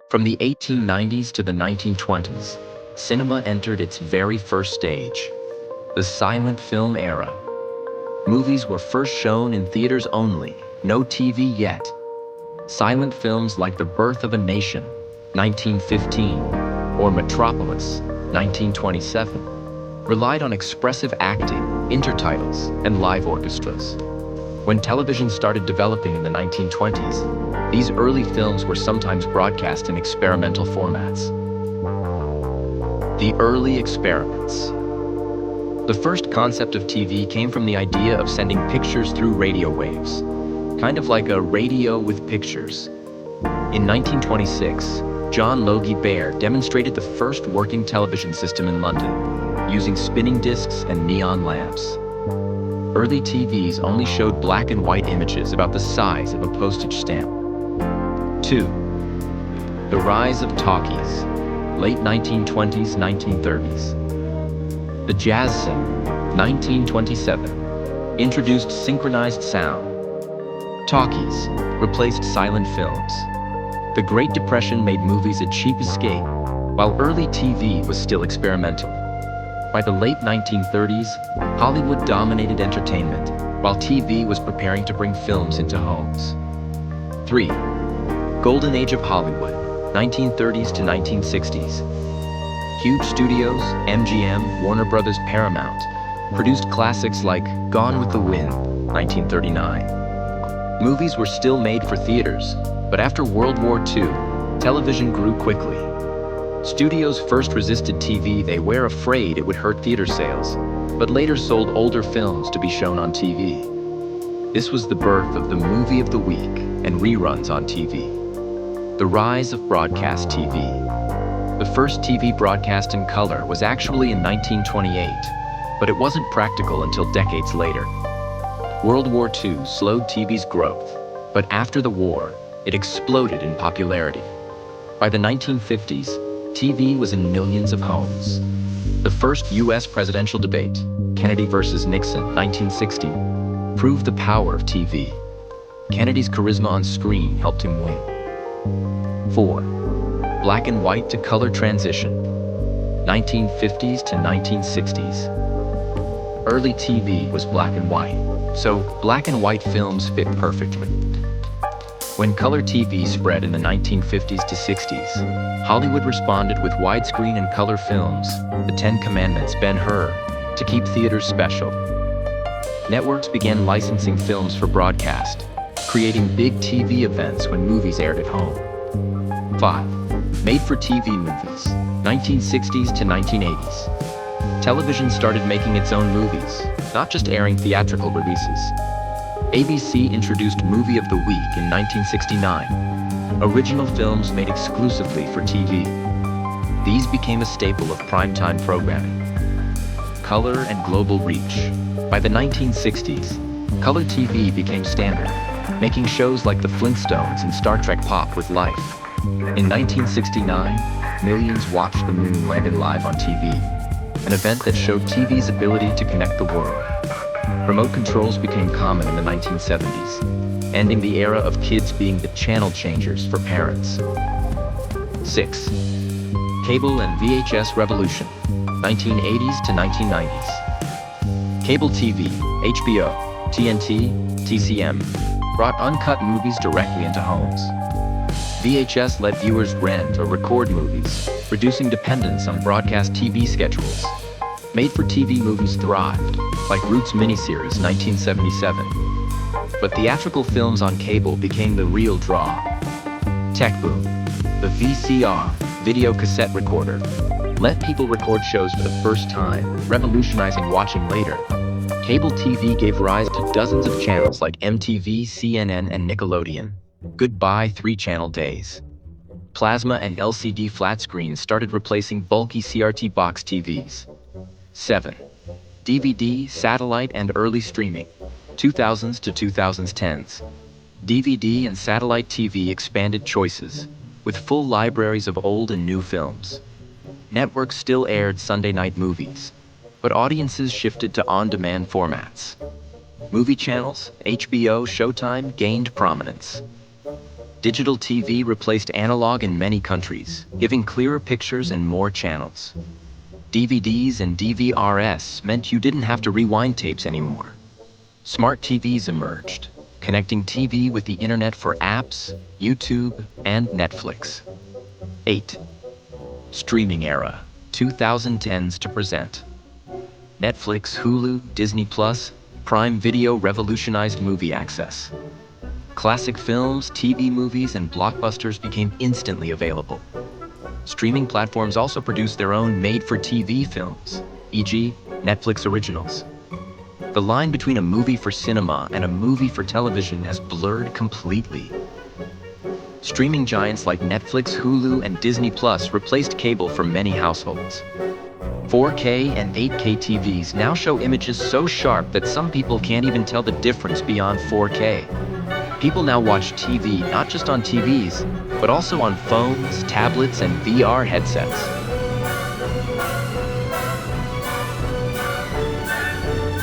From the 1890s to the 1920s, cinema entered its very first stage, the silent film era. Movies were first shown in theaters only, no TV yet. Silent films like The Birth of a Nation, 1915, or Metropolis, 1927, relied on expressive acting, intertitles, and live orchestras. When television started developing in the 1920s, these early films were sometimes broadcast in experimental formats. The early experiments. The first concept of TV came from the idea of sending pictures through radio waves, kind of like a radio with pictures. In 1926, John Logie Baird demonstrated the first working television system in London, using spinning discs and neon lamps. Early TVs only showed black and white images about the size of a postage stamp. 2. The rise of talkies, late 1920s, 1930s. The jazz singer, 1927, introduced synchronized sound. Talkies replaced silent films. The Great Depression made movies a cheap escape, while early TV was still experimental. By the late 1930s, Hollywood dominated entertainment, while TV was preparing to bring films into homes. 3. Golden Age of Hollywood, 1930s to 1960s. Huge studios, MGM, Warner Brothers, Paramount, produced classics like Gone with the Wind, 1939. Movies were still made for theaters, but after World War II, television grew quickly. Studios first resisted TV. They were afraid it would hurt theater sales, but later sold older films to be shown on TV. This was the birth of the movie of the week and reruns on TV. The rise of broadcast TV. The first TV broadcast in color was actually in 1928, but it wasn't practical until decades later. World War II slowed TV's growth, but after the war, it exploded in popularity. By the 1950s, TV was in millions of homes. The first U.S. presidential debate, Kennedy versus Nixon, 1960, proved the power of TV. Kennedy's charisma on screen helped him win. 4. Black and white to color transition, 1950s to 1960s. Early TV was black and white, so black and white films fit perfectly. When color TV spread in the 1950s to 60s, Hollywood responded with widescreen and color films, The Ten Commandments, Ben-Hur, to keep theaters special. Networks began licensing films for broadcast, creating big TV events when movies aired at home. 5. Made-for-TV movies, 1960s to 1980s. Television started making its own movies, not just airing theatrical releases. ABC introduced Movie of the Week in 1969, original films made exclusively for TV. These became a staple of primetime programming. Color and global reach. By the 1960s, color TV became standard, making shows like The Flintstones and Star Trek pop with life. In 1969, millions watched the moon landing live on TV, an event that showed TV's ability to connect the world. Remote controls became common in the 1970s, ending the era of kids being the channel changers for parents. 6. Cable and VHS Revolution, 1980s to 1990s. Cable TV, HBO, TNT, TCM, brought uncut movies directly into homes. VHS let viewers rent or record movies, reducing dependence on broadcast TV schedules. Made-for-TV movies thrived, like Roots miniseries 1977. But theatrical films on cable became the real draw. Tech boom. The VCR, video cassette recorder, let people record shows for the first time, revolutionizing watching later. Cable TV gave rise to dozens of channels like MTV, CNN, and Nickelodeon. Goodbye 3-channel days. Plasma and LCD flat screens started replacing bulky CRT box TVs. 7. DVD, satellite, and early streaming, 2000s to 2010s. DVD and satellite TV expanded choices, with full libraries of old and new films. Networks still aired Sunday night movies, but audiences shifted to on-demand formats. Movie channels, HBO, Showtime, gained prominence. Digital TV replaced analog in many countries, giving clearer pictures and more channels. DVDs and DVRs meant you didn't have to rewind tapes anymore. Smart TVs emerged, connecting TV with the internet for apps, YouTube, and Netflix. 8. Streaming era, 2010s to present. Netflix, Hulu, Disney+, Prime Video revolutionized movie access. Classic films, TV movies, and blockbusters became instantly available. Streaming platforms also produced their own made-for-TV films, e.g., Netflix originals. The line between a movie for cinema and a movie for television has blurred completely. Streaming giants like Netflix, Hulu, and Disney+ replaced cable for many households. 4K and 8K TVs now show images so sharp that some people can't even tell the difference beyond 4K. People now watch TV not just on TVs, but also on phones, tablets, and VR headsets.